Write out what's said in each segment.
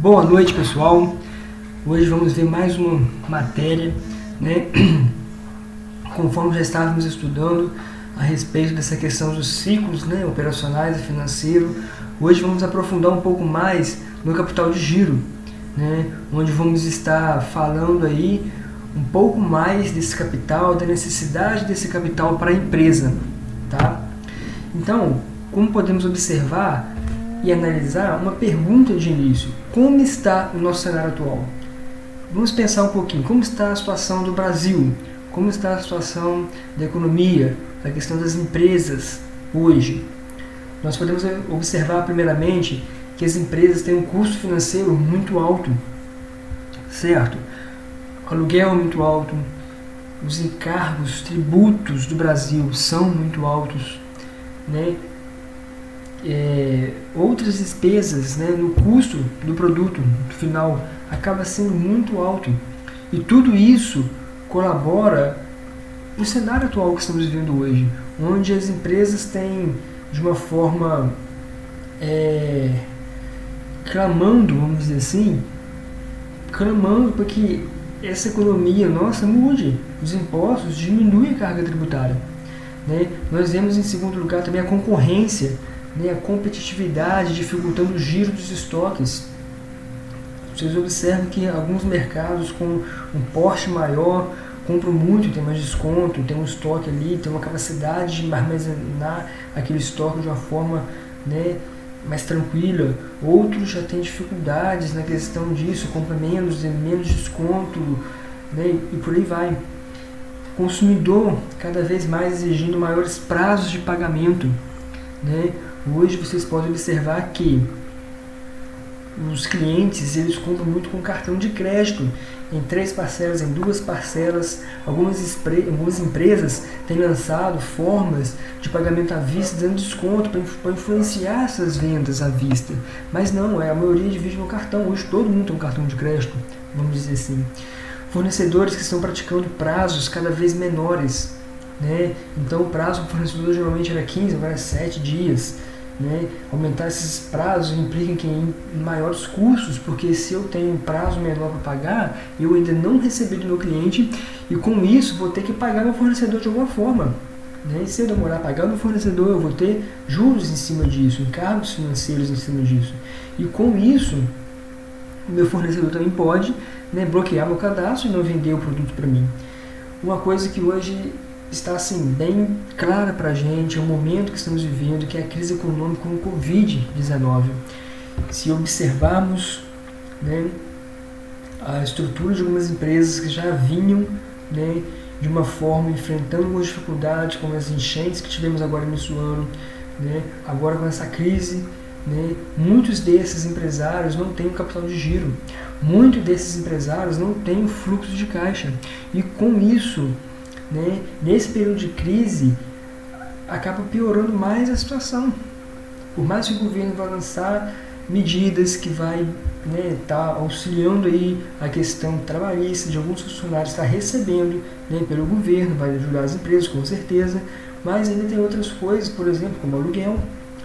Boa noite, pessoal. Hoje vamos ver mais uma matéria, né? Conforme já estávamos estudando a respeito dessa questão dos ciclos, né, operacionais e financeiros. Hoje vamos aprofundar um pouco mais no capital de giro, né, onde vamos estar falando aí um pouco mais desse capital, da necessidade desse capital para a empresa, tá? Então, como podemos observar e analisar, uma pergunta de início: como está o nosso cenário atual? Vamos pensar um pouquinho, como está a situação do Brasil? Como está a situação da economia, a questão das empresas hoje? Nós podemos observar primeiramente que as empresas têm um custo financeiro muito alto, certo? O aluguel é muito alto, os encargos, tributos do Brasil são muito altos, né? Outras despesas, né, no custo do produto final acaba sendo muito alto, e tudo isso colabora para o cenário atual que estamos vivendo hoje, onde as empresas têm, de uma forma clamando, vamos dizer assim, clamando para que essa economia nossa mude, os impostos diminuem a carga tributária, né? Nós vemos em segundo lugar também a concorrência, né, a competitividade dificultando o giro dos estoques. Vocês observam que alguns mercados com um porte maior compram muito, tem mais desconto, tem um estoque ali, tem uma capacidade de armazenar aquele estoque de uma forma, né, mais tranquila. Outros já têm dificuldades na questão disso, compra menos desconto, né, e por aí vai. Consumidor cada vez mais exigindo maiores prazos de pagamento, né? Hoje vocês podem observar que os clientes, eles compram muito com cartão de crédito, em 3 parcelas, em 2 parcelas. Algumas empresas têm lançado formas de pagamento à vista, dando desconto para influenciar essas vendas à vista. Mas não, a maioria divide no cartão. Hoje todo mundo tem um cartão de crédito, vamos dizer assim. Fornecedores que estão praticando prazos cada vez menores, né? Então o prazo do fornecedor geralmente era 15, agora é 7 dias. Né? Aumentar esses prazos implica em maiores custos, porque se eu tenho um prazo menor para pagar, eu ainda não recebi do meu cliente, e com isso vou ter que pagar meu fornecedor de alguma forma, né? E se eu demorar a pagar meu fornecedor, eu vou ter juros em cima disso, encargos financeiros em cima disso, e com isso o meu fornecedor também pode, né, bloquear meu cadastro e não vender o produto para mim. Uma coisa que hoje está assim bem clara para a gente, é o momento que estamos vivendo, que é a crise econômica com o Covid-19. Se observarmos, né, a estrutura de algumas empresas que já vinham, né, de uma forma enfrentando algumas dificuldades, como as enchentes que tivemos agora nesse ano, né, agora com essa crise, né, muitos desses empresários não têm o capital de giro, muitos desses empresários não têm o fluxo de caixa, e com isso, né, nesse período de crise, acaba piorando mais a situação. Por mais que o governo vá lançar medidas que vai, né, tá auxiliando aí a questão trabalhista de alguns funcionários, está recebendo, né, pelo governo, vai ajudar as empresas com certeza, mas ainda tem outras coisas, por exemplo, como aluguel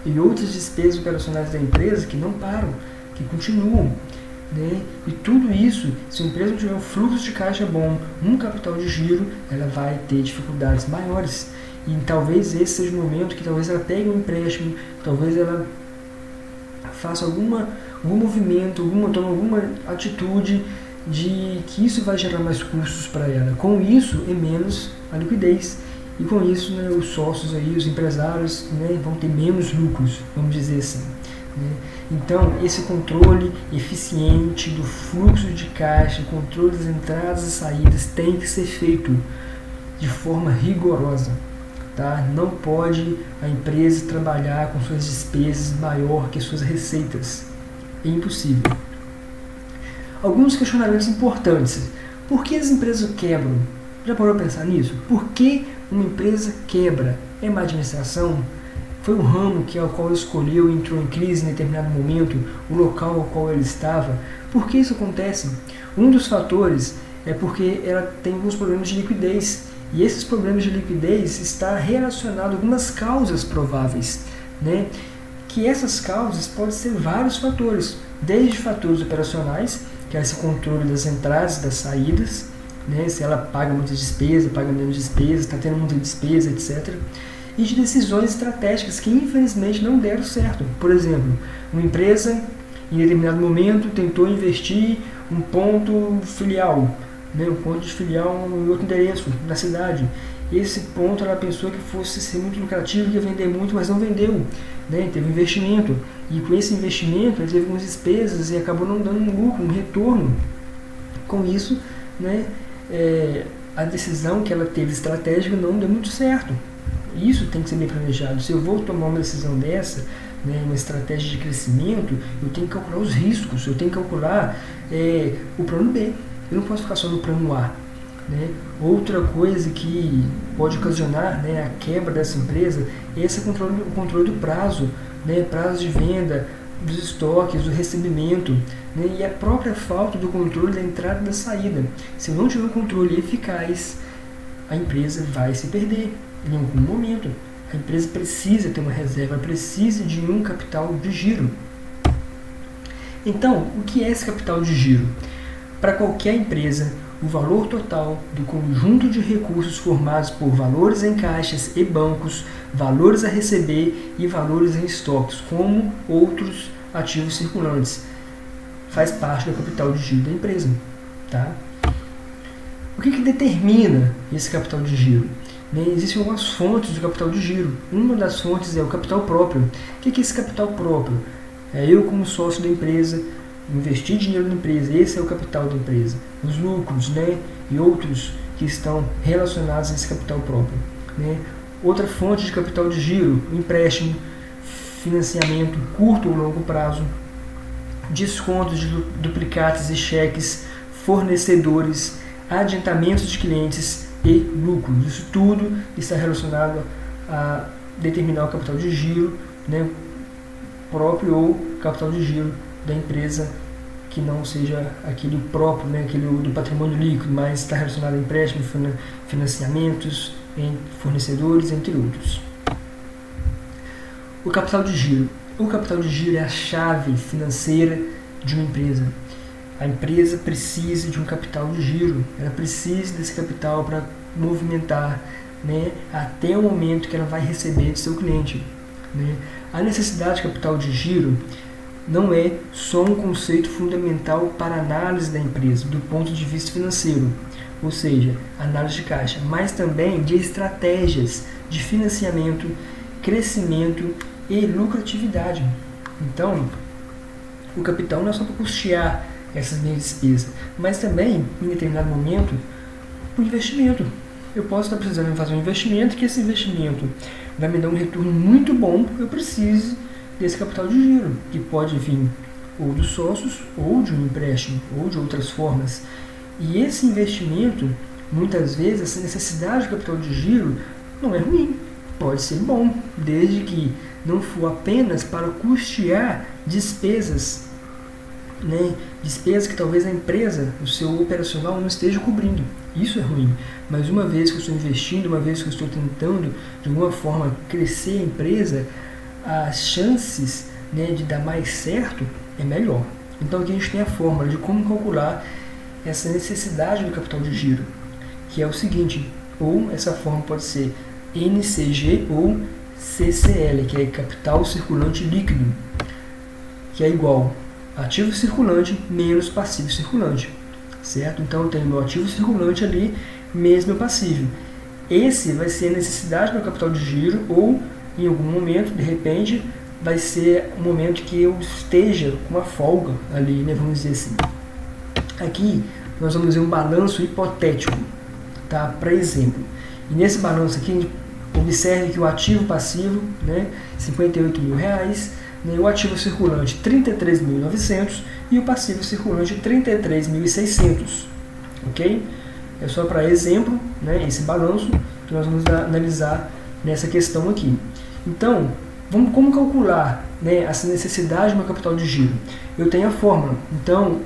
e outras despesas operacionais da empresa que não param, que continuam. Né? E tudo isso, se a empresa não tiver um fluxo de caixa bom, um capital de giro, ela vai ter dificuldades maiores. E talvez esse seja o momento que talvez ela pegue um empréstimo, talvez ela faça algum movimento, tome alguma atitude de que isso vai gerar mais custos para ela. Com isso, é menos a liquidez. E com isso, né, os sócios aí, os empresários, né, vão ter menos lucros, vamos dizer assim. Então, esse controle eficiente do fluxo de caixa, controle das entradas e saídas tem que ser feito de forma rigorosa, tá? Não pode a empresa trabalhar com suas despesas maior que suas receitas. É impossível. Alguns questionamentos importantes. Por que as empresas quebram? Já parou para pensar nisso? Por que uma empresa quebra? É má administração? Foi o ramo ao qual escolheu e entrou em crise em determinado momento, o local ao qual ele estava? Por que isso acontece? Um dos fatores é porque ela tem alguns problemas de liquidez, e esses problemas de liquidez está relacionado a algumas causas prováveis, né? Que essas causas podem ser vários fatores. desde fatores operacionais, que é esse controle das entradas e das saídas, né, se ela paga muita despesa, paga menos despesa, está tendo muita despesa, etc. E de decisões estratégicas que infelizmente não deram certo. Por exemplo, uma empresa em determinado momento tentou investir um ponto filial, né, um ponto de filial em outro endereço na cidade. Esse ponto ela pensou que fosse ser muito lucrativo, que ia vender muito, mas não vendeu, né? Teve investimento, e com esse investimento ele teve algumas despesas e acabou não dando um lucro, um retorno. Com isso, né, a decisão que ela teve estratégica não deu muito certo. Isso tem que ser bem planejado. Se eu vou tomar uma decisão dessa, né, uma estratégia de crescimento, eu tenho que calcular os riscos, eu tenho que calcular o plano B. Eu não posso ficar só no plano A. Né? Outra coisa que pode ocasionar, né, a quebra dessa empresa é esse o controle do prazo, né, prazo de venda, dos estoques, do recebimento, né, e a própria falta do controle da entrada e da saída. Se eu não tiver um controle eficaz, a empresa vai se perder em algum momento. A empresa precisa ter uma reserva, precisa de um capital de giro. Então, o que é esse capital de giro? Para qualquer empresa, o valor total do conjunto de recursos formados por valores em caixas e bancos, valores a receber e valores em estoques, como outros ativos circulantes, faz parte do capital de giro da empresa. Tá? O que determina esse capital de giro? Existem algumas fontes do capital de giro. Uma das fontes é o capital próprio. O que é esse capital próprio? É eu, como sócio da empresa, investir dinheiro na empresa, esse é o capital da empresa. Os lucros, né, e outros que estão relacionados a esse capital próprio. Né. Outra fonte de capital de giro, empréstimo, financiamento curto ou longo prazo, descontos de duplicates e cheques, fornecedores, adiantamentos de clientes e lucros. Isso tudo está relacionado a determinar o capital de giro, né, próprio ou capital de giro da empresa, que não seja aquele próprio, né, aquele do patrimônio líquido, mas está relacionado a empréstimos, financiamentos, em fornecedores, entre outros. O capital de giro. O capital de giro é a chave financeira de uma empresa. A empresa precisa de um capital de giro, ela precisa desse capital para movimentar, né, até o momento que ela vai receber de seu cliente. Né. A necessidade de capital de giro não é só um conceito fundamental para a análise da empresa, do ponto de vista financeiro, ou seja, análise de caixa, mas também de estratégias de financiamento, crescimento e lucratividade. Então, o capital não é só para custear essas minhas despesas, mas também, em determinado momento, o investimento. Eu posso estar precisando fazer um investimento, que esse investimento vai me dar um retorno muito bom, eu preciso desse capital de giro, que pode vir ou dos sócios, ou de um empréstimo, ou de outras formas. E esse investimento, muitas vezes, essa necessidade de capital de giro não é ruim, pode ser bom, desde que não for apenas para custear despesas, né? Despesas que talvez a empresa, o seu operacional, não esteja cobrindo. Isso é ruim, mas uma vez que eu estou investindo, uma vez que eu estou tentando de alguma forma crescer a empresa, as chances, né, de dar mais certo é melhor. Então aqui a gente tem a fórmula de como calcular essa necessidade do capital de giro, que é o seguinte, ou essa fórmula pode ser NCG ou CCL, que é capital circulante líquido, que é igual ativo circulante menos passivo circulante, certo? Então eu tenho meu ativo circulante ali, menos meu passivo. Esse vai ser a necessidade do meu capital de giro, ou em algum momento, de repente, vai ser um momento que eu esteja com uma folga ali, né, vamos dizer assim. Aqui nós vamos ver um balanço hipotético, tá? Para exemplo. E nesse balanço aqui, observe que o ativo passivo, né, R$58 mil, né, o ativo circulante 33.900 e o passivo circulante 33.600, ok? É só para exemplo, né, esse balanço que nós vamos analisar nessa questão aqui. Então, como calcular, né, essa necessidade do meu capital de giro? Eu tenho a fórmula. Então,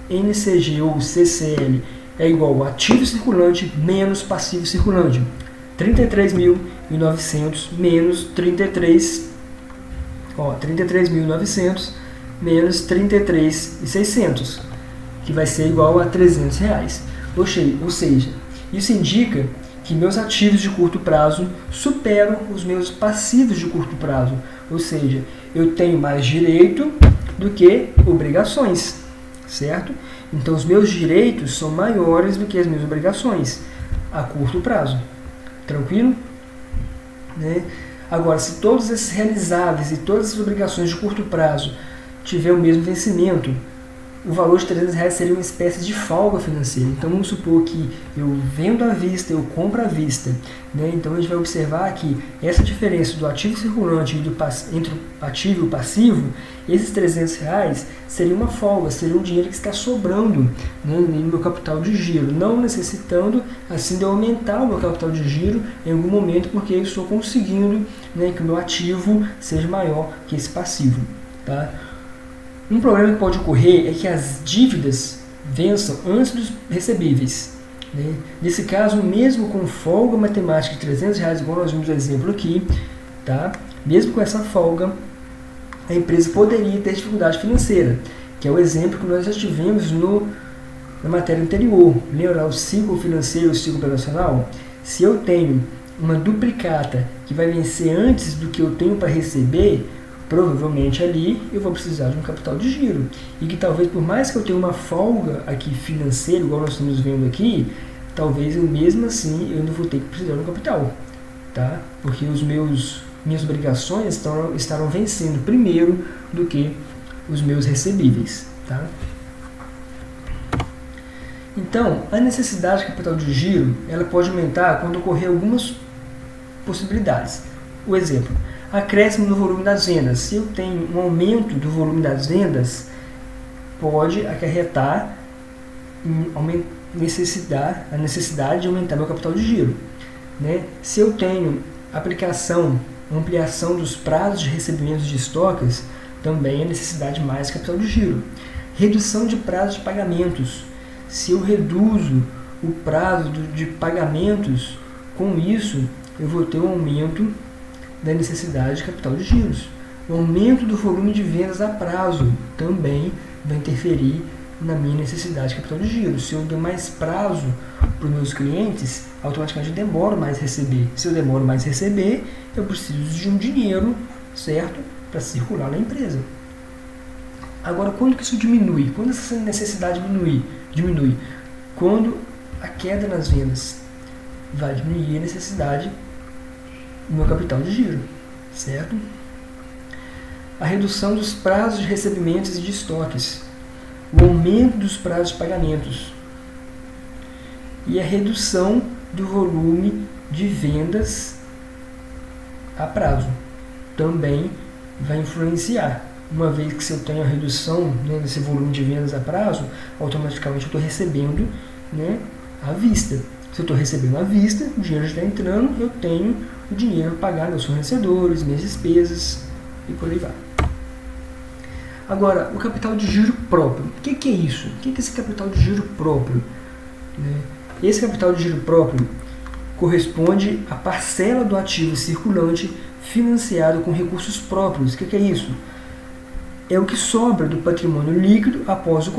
NCG ou CCL é igual a ativo circulante menos passivo circulante. 33.900 menos 33.900 menos 33.600, que vai ser igual a R$300. Ou seja, isso indica que meus ativos de curto prazo superam os meus passivos de curto prazo. Ou seja, eu tenho mais direito do que obrigações, certo? Então, os meus direitos são maiores do que as minhas obrigações a curto prazo. Tranquilo? Né? Agora, se todos esses realizáveis e todas as obrigações de curto prazo tiver o mesmo vencimento, o valor de R$300 seria uma espécie de folga financeira. Então, vamos supor que eu vendo à vista, eu compro à vista. Né? Então, a gente vai observar que essa diferença do ativo circulante entre o ativo e o passivo, esses R$300 seria uma folga, seria um dinheiro que está sobrando, né, no meu capital de giro, não necessitando assim de eu aumentar o meu capital de giro em algum momento, porque eu estou conseguindo, né, que o meu ativo seja maior que esse passivo. Tá? Um problema que pode ocorrer é que as dívidas vençam antes dos recebíveis. Né? Nesse caso, mesmo com folga matemática de R$300, igual nós vimos o exemplo aqui, tá? Mesmo com essa folga, a empresa poderia ter dificuldade financeira, que é o exemplo que nós já tivemos na matéria anterior. Lembra o ciclo financeiro e o ciclo operacional? Se eu tenho uma duplicata que vai vencer antes do que eu tenho para receber, provavelmente ali eu vou precisar de um capital de giro. E que talvez, por mais que eu tenha uma folga aqui financeira, igual nós estamos vendo aqui, talvez eu mesmo assim eu não vou ter que precisar de um capital. Tá? Porque minhas obrigações estarão vencendo primeiro do que os meus recebíveis. Tá? Então, a necessidade de capital de giro ela pode aumentar quando ocorrer algumas possibilidades. O exemplo, acréscimo no volume das vendas. Se eu tenho um aumento do volume das vendas, pode acarretar a necessidade de aumentar meu capital de giro. Né? Se eu tenho ampliação dos prazos de recebimento de estoques, também é necessidade de mais capital de giro. Redução de prazo de pagamentos. Se eu reduzo o prazo de pagamentos, com isso eu vou ter um aumento da necessidade de capital de giros. O aumento do volume de vendas a prazo também vai interferir na minha necessidade de capital de giros. Se eu dou mais prazo para os meus clientes, automaticamente eu demoro mais a receber. Se eu demoro mais a receber, eu preciso de um dinheiro, certo, para circular na empresa. Agora, quando que isso diminui? Quando essa necessidade diminui? Quando a queda nas vendas vai diminuir a necessidade do meu capital de giro, certo? A redução dos prazos de recebimentos e de estoques, o aumento dos prazos de pagamentos e a redução do volume de vendas a prazo também vai influenciar. Uma vez que se eu tenho a redução, né, desse volume de vendas a prazo, automaticamente eu estou recebendo, né, à vista. Se eu estou recebendo à vista, o dinheiro está entrando, eu tenho o dinheiro para pagar meus fornecedores, minhas despesas e por aí vai. Agora, o capital de giro próprio. O que é isso? O que é esse capital de giro próprio? Né? Esse capital de giro próprio corresponde à parcela do ativo circulante financiado com recursos próprios. O que é isso? É o que sobra do patrimônio líquido após o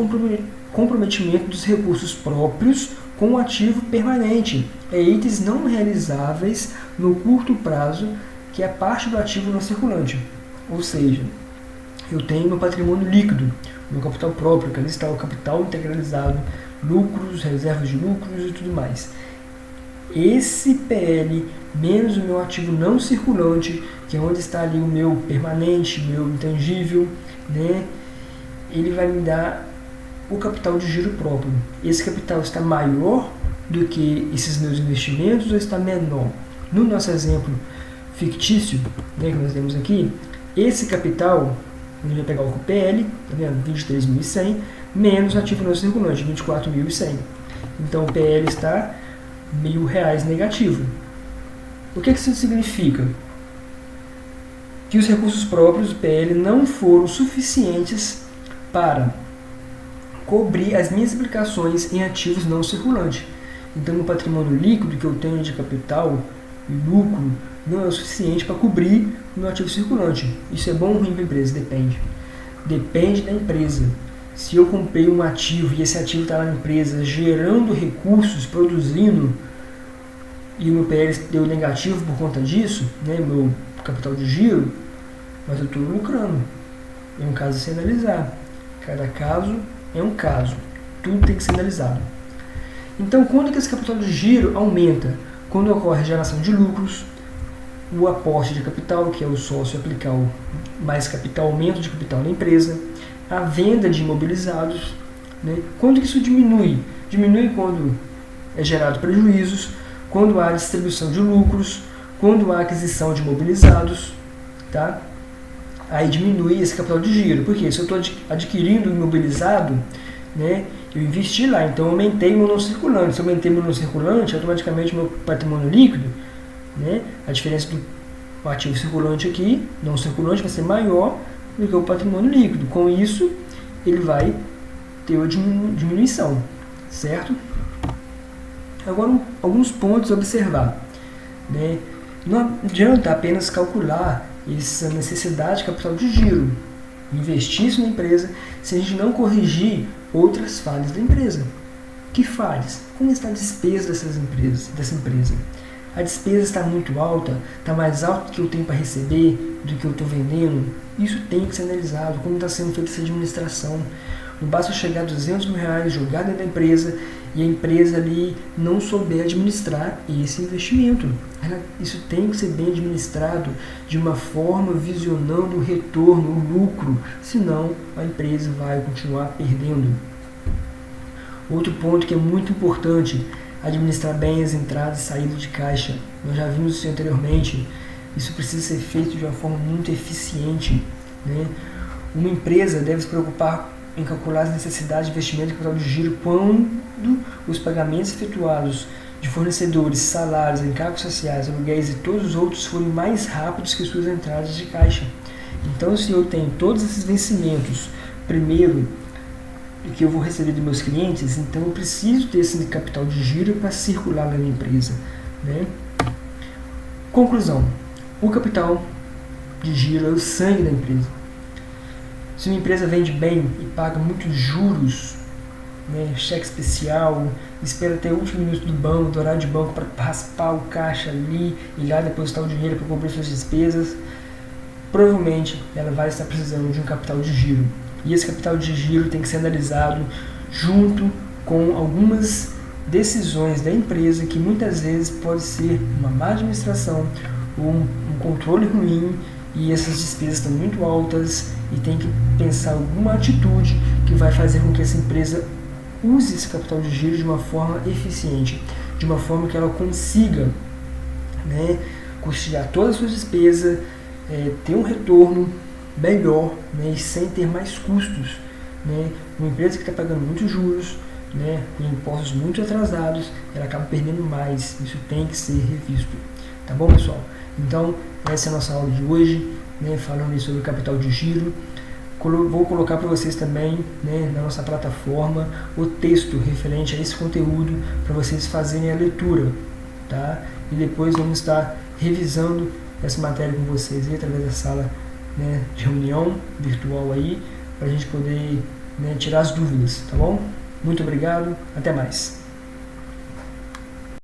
comprometimento dos recursos próprios com o ativo permanente. É itens não realizáveis no curto prazo, que é parte do ativo não circulante. Ou seja, eu tenho meu patrimônio líquido, meu capital próprio, que ali está o capital integralizado, lucros, reservas de lucros e tudo mais. Esse PL menos o meu ativo não circulante, que é onde está ali o meu permanente, meu intangível, né? Ele vai me dar o capital de giro próprio. Esse capital está maior do que esses meus investimentos ou está menor? No nosso exemplo fictício, né, que nós temos aqui, esse capital, a gente vai pegar o PL, tá vendo? 23.100, menos o ativo não circulante, 24.100. Então o PL está R$1.000 negativo. O que isso significa? Que os recursos próprios do PL não foram suficientes para cobrir as minhas aplicações em ativos não circulantes. Então, o patrimônio líquido que eu tenho de capital e lucro não é o suficiente para cobrir o meu ativo circulante. Isso é bom ou ruim para a empresa? Depende. depende da empresa. Se eu comprei um ativo e esse ativo está na empresa gerando recursos, produzindo, e o meu PL deu negativo por conta disso, né, meu capital de giro, mas eu estou lucrando. É um caso a se analisar. Cada caso é um caso. Tudo tem que ser analisado. Então, quando que esse capital de giro aumenta? Quando ocorre a geração de lucros, o aporte de capital, que é o sócio aplicar mais capital, aumento de capital na empresa, a venda de imobilizados. Né? Quando que isso diminui? Diminui quando é gerado prejuízos, quando há distribuição de lucros, quando há aquisição de imobilizados, tá? Aí diminui esse capital de giro. Porque se eu estou adquirindo imobilizado, né, eu investi lá, então eu aumentei meu não circulante. Se eu aumentei meu não circulante, automaticamente meu patrimônio líquido, né, a diferença do ativo circulante aqui, não circulante, vai ser maior do que o patrimônio líquido. Com isso, ele vai ter uma diminuição, certo? Agora, alguns pontos a observar. Né? Não adianta apenas calcular essa necessidade de capital de giro, investir isso na empresa, se a gente não corrigir outras falhas da empresa. Que falhas? Como está a despesa dessa empresa? A despesa está muito alta, está mais alta do que eu tenho para receber, do que eu estou vendendo. Isso tem que ser analisado, como está sendo feita essa administração. Não basta chegar a R$200.000 jogar dentro da empresa e a empresa ali não souber administrar esse investimento. Isso tem que ser bem administrado de uma forma visionando o retorno, o lucro, senão a empresa vai continuar perdendo. Outro ponto que é muito importante, administrar bem as entradas e saídas de caixa. Nós já vimos isso anteriormente, isso precisa ser feito de uma forma muito eficiente. Né? Uma empresa deve se preocupar em calcular as necessidades de investimento e capital de giro quando os pagamentos efetuados de fornecedores, salários, encargos sociais, aluguéis e todos os outros forem mais rápidos que suas entradas de caixa. Então, se eu tenho todos esses vencimentos primeiro que eu vou receber dos meus clientes, então eu preciso ter esse capital de giro para circular na minha empresa. Né? Conclusão: o capital de giro é o sangue da empresa. Se uma empresa vende bem e paga muitos juros, né, cheque especial, espera até o último minuto do horário de banco para raspar o caixa ali e lá depositar o dinheiro para cobrir suas despesas, provavelmente ela vai estar precisando de um capital de giro. E esse capital de giro tem que ser analisado junto com algumas decisões da empresa que muitas vezes pode ser uma má administração ou um controle ruim, e essas despesas estão muito altas e tem que pensar alguma atitude que vai fazer com que essa empresa use esse capital de giro de uma forma eficiente, de uma forma que ela consiga, né, custear todas as suas despesas, ter um retorno melhor, né, e sem ter mais custos. Né? Uma empresa que está pagando muitos juros, né, com impostos muito atrasados, ela acaba perdendo mais. Isso tem que ser revisto. Tá bom, pessoal? Então, essa é a nossa aula de hoje, né, falando sobre o capital de giro. Vou colocar para vocês também, né, na nossa plataforma o texto referente a esse conteúdo para vocês fazerem a leitura, tá? E depois vamos estar revisando essa matéria com vocês aí, através da sala, né, de reunião virtual aí, para a gente poder, né, tirar as dúvidas, tá bom? Muito obrigado, até mais.